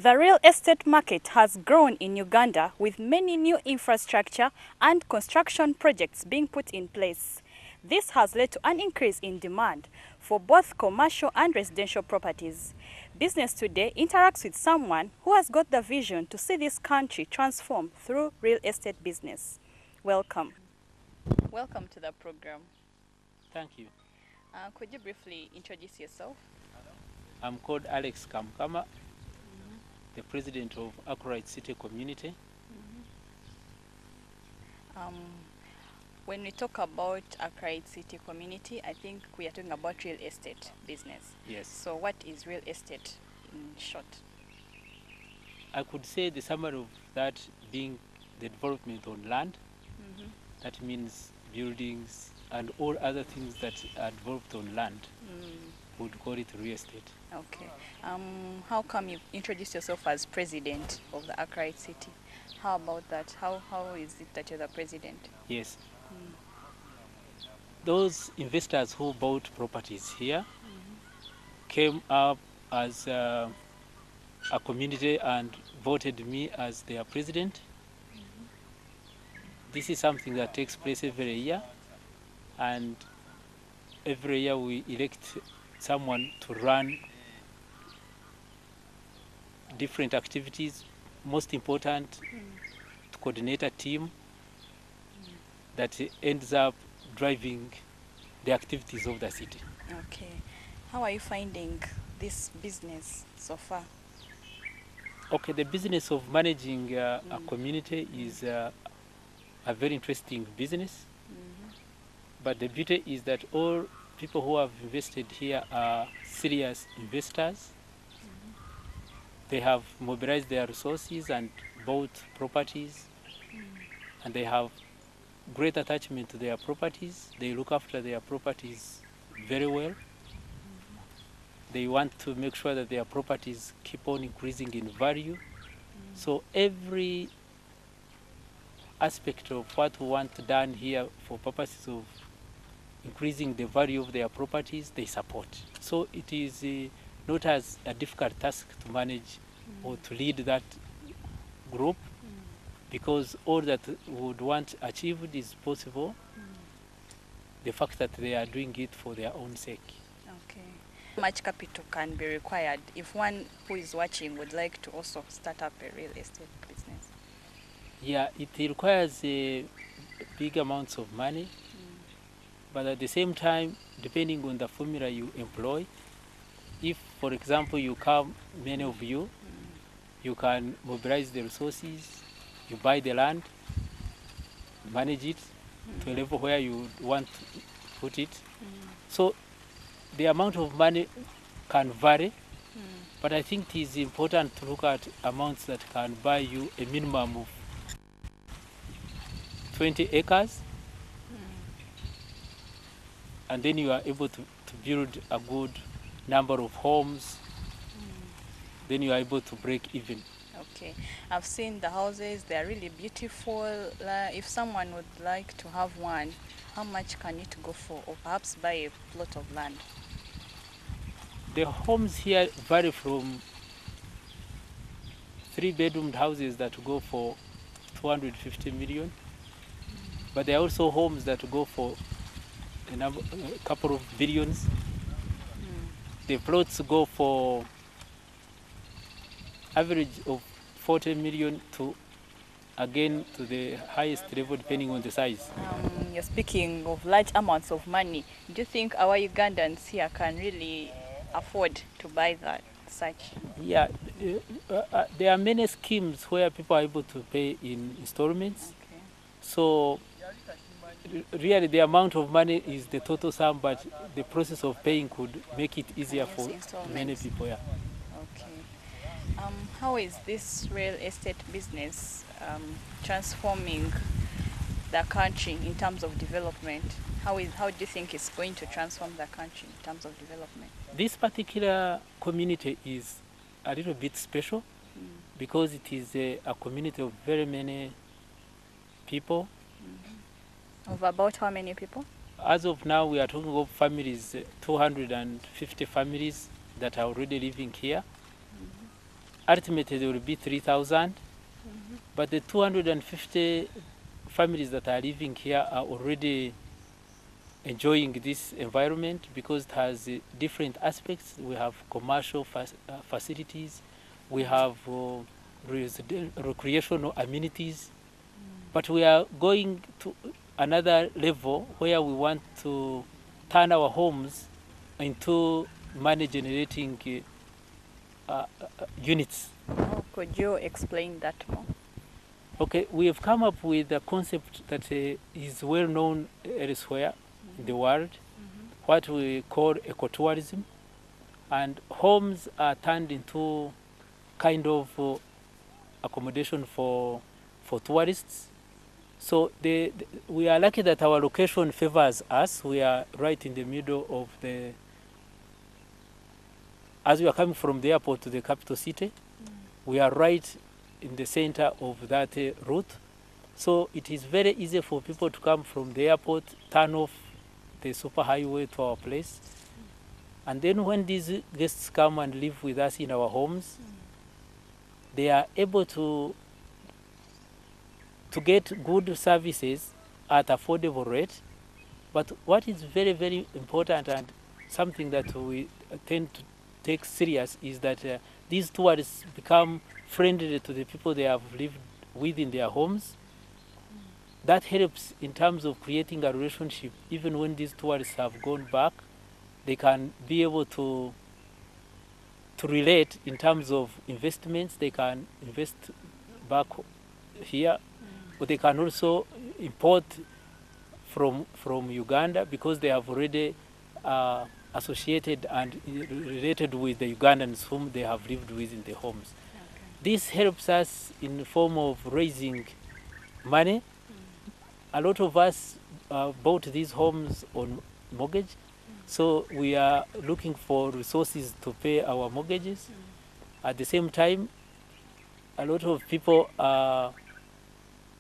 The real estate market has grown in Uganda with many new infrastructure and construction projects being put in place. This has led to an increase in demand for both commercial and residential properties. Business Today interacts with someone who has got the vision to see this country transform through real estate business. Welcome. Welcome to the program. Thank you. Could you briefly introduce yourself? I'm called Alex Kamkama, the president of Accurate City Community. When we talk about Accurate City Community, I think we are talking about real estate business. Yes. So what is real estate in short? I could say the summary of that being the development on land. That means buildings and all other things that are developed on land. Would call it real estate. Okay. How come you introduced yourself as president of the Accurate City? How about that? How is it that you're the president? Yes. Those investors who bought properties here came up as a community and voted me as their president. This is something that takes place every year, and every year we elect someone to run different activities. Most important, to coordinate a team that ends up driving the activities of the city. Okay. How are you finding this business so far? Okay, the business of managing a community is a very interesting business. But the beauty is that all people who have invested here are serious investors. They have mobilized their resources and bought properties, and they have great attachment to their properties. They look after their properties very well. They want to make sure that their properties keep on increasing in value. So every aspect of what we want done here for purposes of increasing the value of their properties, they support. So it is not as a difficult task to manage or to lead that group, because all that would want achieved is possible. The fact that they are doing it for their own sake. Okay. How much capital can be required if one who is watching would like to also start up a real estate business? Yeah, it requires big amounts of money. But at the same time, depending on the formula you employ, if, for example, you come, many of you, you can mobilize the resources, you buy the land, manage it to a level where you want to put it. So the amount of money can vary, but I think it is important to look at amounts that can buy you a minimum of 20 acres. And then you are able to build a good number of homes. Then you are able to break even. Okay. I've seen the houses, they are really beautiful. If someone would like to have one, how much can it go for? Or perhaps buy a plot of land? The homes here vary from 3-bedroom houses that go for 250 million. But there are also homes that go for a couple of billions. The plots go for average of 40 million to, again, to the highest level depending on the size. You're speaking of large amounts of money. Do you think our Ugandans here can really afford to buy that such? Yeah, there are many schemes where people are able to pay in installments. Okay. So really the amount of money is the total sum, but the process of paying could make it easier for many people. Yeah. Okay. How is this real estate business transforming the country in terms of development? How do you think it's going to transform the country in terms of development? This particular community is a little bit special because it is a community of very many people. Of about how many people? As of now, we are talking of families, 250 families that are already living here. ultimately there will be 3,000, but the 250 families that are living here are already enjoying this environment because it has different aspects. We have commercial facilities, we have recreational amenities, but we are going to another level where we want to turn our homes into money generating units. Oh, could you explain that more? Okay, we have come up with a concept that is well known elsewhere in the world, what we call ecotourism, and homes are turned into kind of accommodation for tourists. So we are lucky that our location favors us. We are right in the middle of the, as we are coming from the airport to the capital city, we are right in the center of that route. So it is very easy for people to come from the airport, turn off the superhighway to our place. And then when these guests come and live with us in our homes, they are able to get good services at affordable rate. But what is very, very important and something that we tend to take serious is that these tourists become friendly to the people they have lived with in their homes. That helps in terms of creating a relationship. Even when these tourists have gone back, they can be able to relate in terms of investments. They can invest back here, but they can also import from Uganda because they have already associated and related with the Ugandans whom they have lived with in the homes. Okay. This helps us in the form of raising money. A lot of us bought these homes on mortgage, so we are looking for resources to pay our mortgages. At the same time, a lot of people are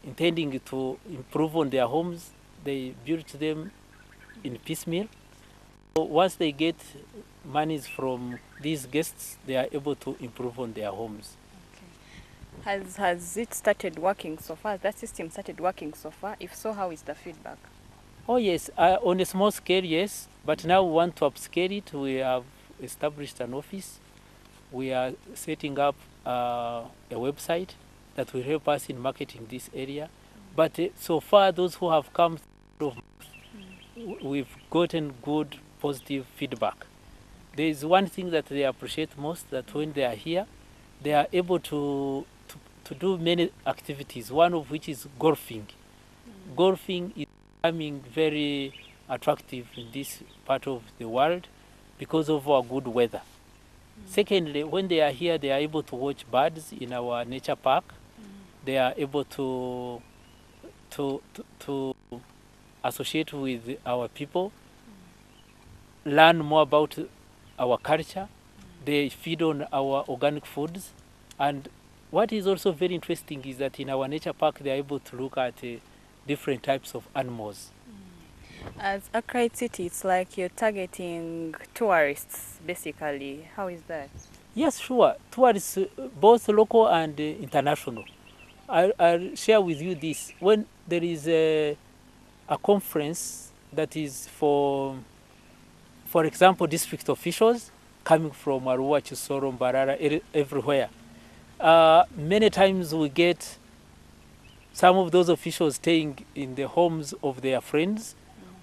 intending to improve on their homes. They built them in piecemeal. So once they get monies from these guests, they are able to improve on their homes. Okay. Has it started working so far? Has that system started working so far? If so, how is the feedback? Oh yes, on a small scale, yes. But now we want to upscale it. We have established an office. We are setting up a website that will help us in marketing this area. But so far, those who have come, we've gotten good, positive feedback. There is one thing that they appreciate most, that when they are here, they are able to do many activities, one of which is golfing. Golfing is becoming very attractive in this part of the world because of our good weather. Secondly, when they are here, they are able to watch birds in our nature park. They are able to associate with our people, learn more about our culture. They feed on our organic foods. And what is also very interesting is that in our nature park, they are able to look at different types of animals. As Accra City, it's like you're targeting tourists, basically. How is that? Yes, sure. Tourists, both local and international. I'll share with you this. When there is a conference that is for example, district officials coming from Arua, Chisoro, Mbarara, everywhere, many times we get some of those officials staying in the homes of their friends,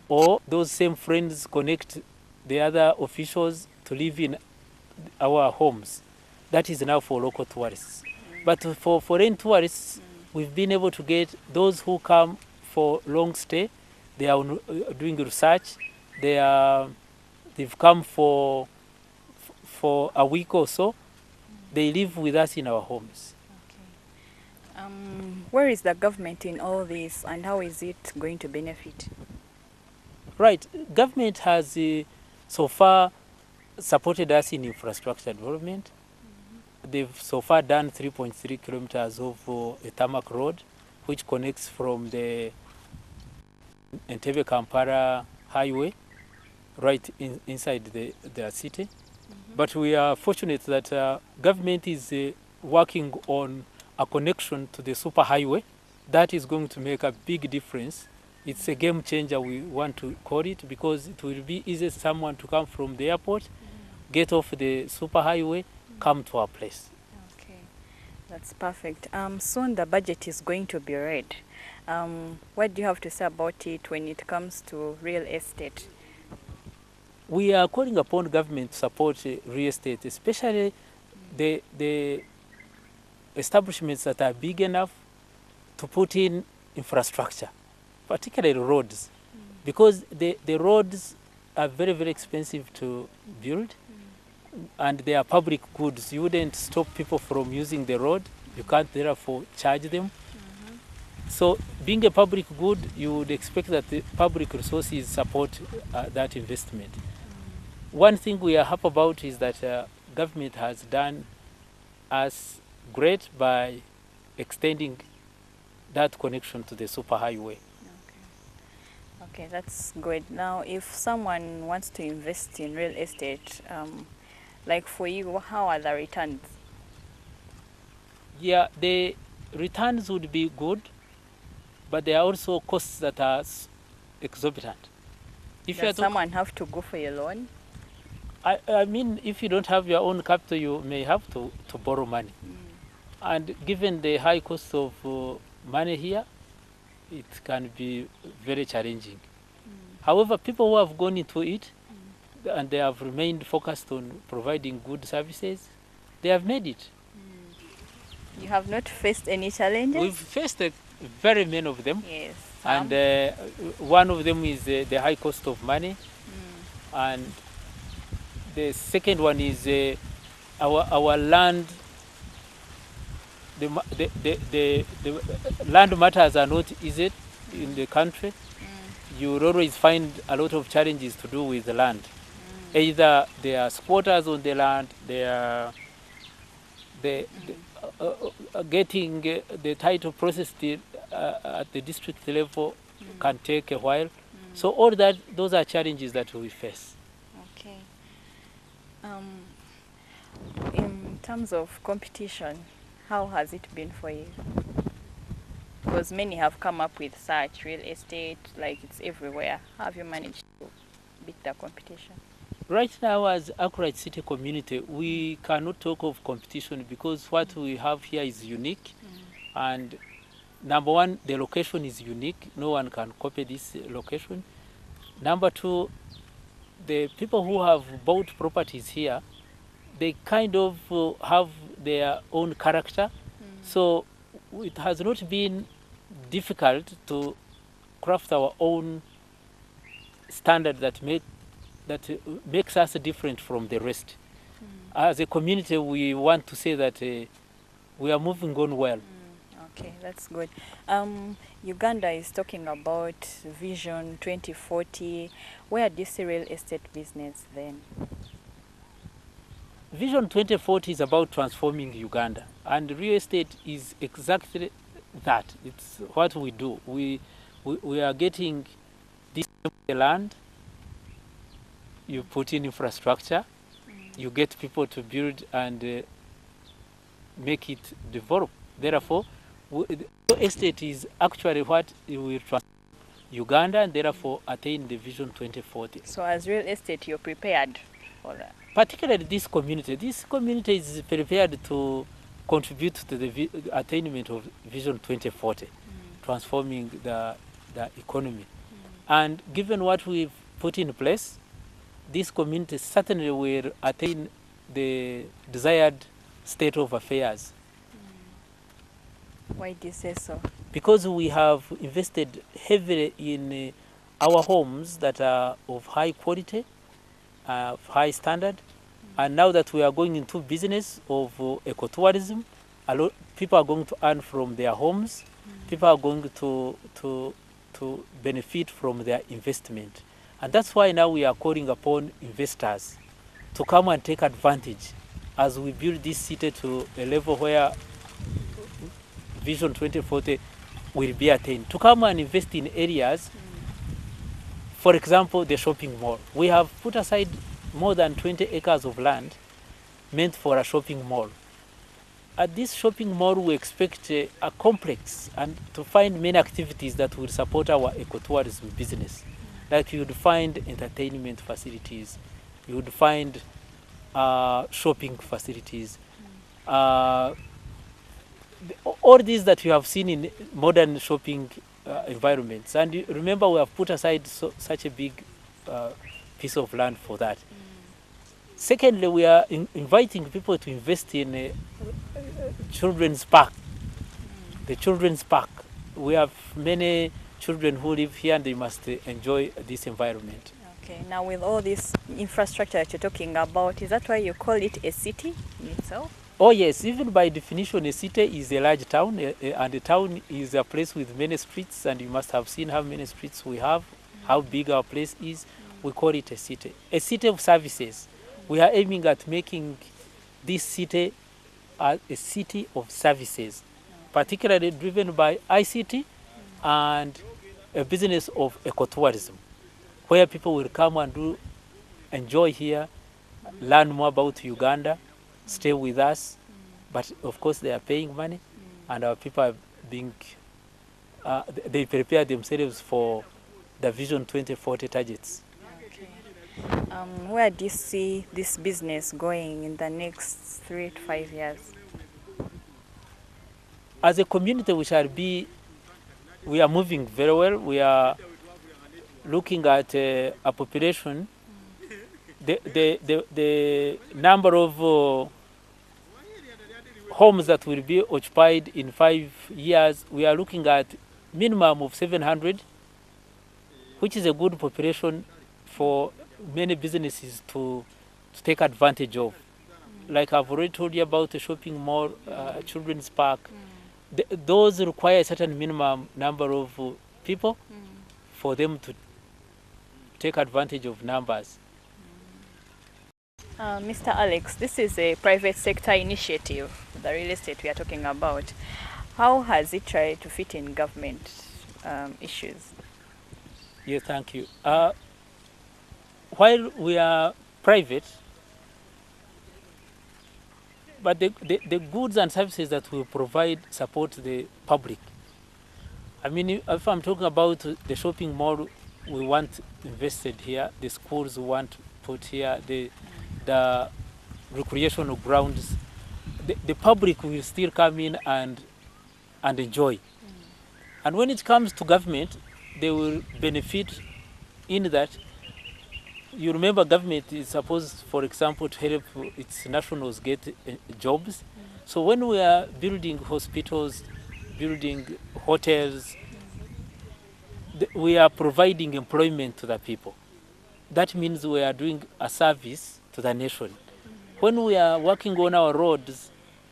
or those same friends connect the other officials to live in our homes. That is now for local tourists. But for foreign tourists, we've been able to get those who come for long stay. They are doing research. They've come for a week or so. They live with us in our homes. Okay. Where is the government in all this, and how is it going to benefit? Right. Government has so far supported us in infrastructure development. They've so far done 3.3 kilometers of a tarmac road, which connects from the Entebbe-Kampala highway right inside the city. But we are fortunate that government is working on a connection to the superhighway. That is going to make a big difference. It's a game changer, we want to call it, because it will be easy for someone to come from the airport, get off the superhighway, come to our place. Okay, that's perfect. Soon the budget is going to be read. What do you have to say about it when it comes to real estate? We are calling upon government to support real estate, especially the establishments that are big enough to put in infrastructure, particularly roads, because the roads are very, very expensive to build, and they are public goods. You wouldn't stop people from using the road. You can't therefore charge them. So being a public good, you would expect that the public resources support that investment. One thing we are happy about is that government has done us great by extending that connection to the superhighway. Okay, that's good. Now, if someone wants to invest in real estate, like for you, how are the returns? Yeah, the returns would be good, but there are also costs that are exorbitant. If Does someone have to go for a loan? I mean, if you don't have your own capital, you may have to borrow money. And given the high cost of money here, it can be very challenging. However, people who have gone into it and they have remained focused on providing good services, they have made it. You have not faced any challenges? We've faced very many of them. Yes. And one of them is the high cost of money. And the second one is our land. The land matters are not easy in the country. You will always find a lot of challenges to do with the land. Either there are squatters on the land, they are getting the title processed at the district level can take a while. So all that, those are challenges that we face. Okay. In terms of competition, how has it been for you? Because many have come up with such real estate, like it's everywhere. How have you managed to beat the competition? Right now, as Accurate City community, we cannot talk of competition because what we have here is unique. And number one, the location is unique. No one can copy this location. Number two, the people who have bought properties here, they kind of have their own character. So it has not been difficult to craft our own standard that makes us different from the rest. As a community, we want to say that we are moving on well. Okay, that's good. Uganda is talking about Vision 2040. Where do you see real estate business then? Vision 2040 is about transforming Uganda, and real estate is exactly that. It's what we do. We are getting this land, you put in infrastructure, you get people to build and make it develop. Therefore, real estate is actually what will transform Uganda and therefore attain the Vision 2040. So as real estate, you're prepared for that? Particularly this community is prepared to contribute to the attainment of Vision 2040, transforming the economy. And given what we've put in place, this community certainly will attain the desired state of affairs. Why do you say so? Because we have invested heavily in our homes that are of high quality, high standard, and now that we are going into business of ecotourism, a lot people are going to earn from their homes. People are going to benefit from their investment, and that's why now we are calling upon investors to come and take advantage as we build this city to a level where Vision 2040 will be attained. To come and invest in areas. For example, the shopping mall. We have put aside more than 20 acres of land meant for a shopping mall. at this shopping mall, we expect a complex and to find many activities that will support our ecotourism business. Like you would find entertainment facilities, you would find shopping facilities, all these that you have seen in modern shopping environments. And you remember, we have put aside such a big piece of land for that. Secondly, we are inviting people to invest in a children's park, the children's park. We have many children who live here and they must enjoy this environment. Okay, now with all this infrastructure that you're talking about, is that why you call it a city in itself? Oh yes, even by definition, a city is a large town, and a town is a place with many streets, and you must have seen how many streets we have, how big our place is. We call it a city of services. We are aiming at making this city a city of services, particularly driven by ICT and a business of ecotourism, where people will come and enjoy here, learn more about Uganda, stay with us, but of course they are paying money, and our people are being, they prepare themselves for the Vision 2040 targets. Okay. Where do you see this business going in the next 3 to 5 years? As a community, we are moving very well. We are looking at a population. The number of homes that will be occupied in 5 years, we are looking at minimum of 700, which is a good population for many businesses to take advantage of. Like I've already told you about the shopping mall, children's park. Those require a certain minimum number of people for them to take advantage of numbers. Mr. Alex, this is a private sector initiative, the real estate we are talking about. How has it tried to fit in government issues? Yes, thank you. While we are private, but the goods and services that we provide support the public. I mean, if I'm talking about the shopping mall, we want invested here, the schools we want put here, the recreational grounds, the public will still come in and enjoy. And when it comes to government, they will benefit in that. You remember, government is supposed, for example, to help its nationals get jobs. So when we are building hospitals, building hotels, we are providing employment to the people. That means we are doing a service to the nation. When we are working on our roads,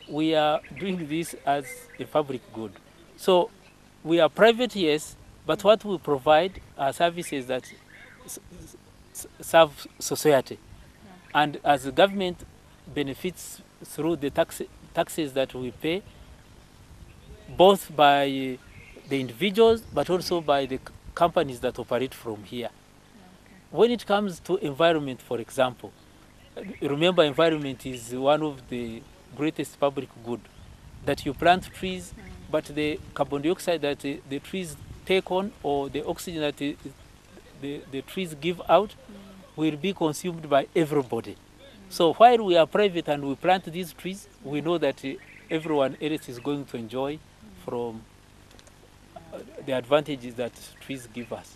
we are doing this as a public good. So we are private, yes, but what we provide are services that serve society. And as the government benefits through the taxes that we pay, both by the individuals, but also by the companies that operate from here. Okay. When it comes to environment, for example, remember, environment is one of the greatest public good. That you plant trees, but the carbon dioxide that the trees take on, or the oxygen that the trees give out, will be consumed by everybody. So while we are private and we plant these trees, we know that everyone else is going to enjoy from the advantages that trees give us.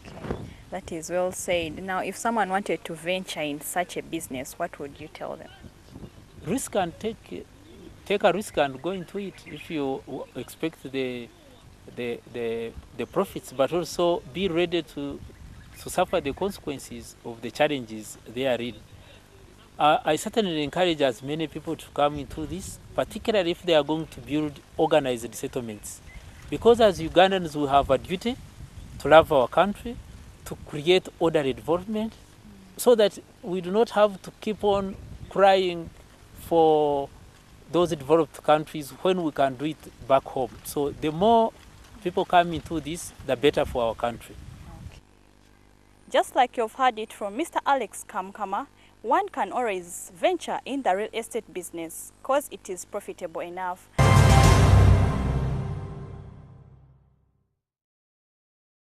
Okay. That is well said. Now, if someone wanted to venture in such a business, what would you tell them? Risk and take a risk and go into it if you expect the profits, but also be ready to suffer the consequences of the challenges they are in. I certainly encourage as many people to come into this, particularly if they are going to build organized settlements. Because as Ugandans, we have a duty to love our country, to create orderly development, so that we do not have to keep on crying for those developed countries when we can do it back home. So the more people come into this, the better for our country. Okay. Just like you've heard it from Mr. Alex Kamkama, one can always venture in the real estate business because it is profitable enough.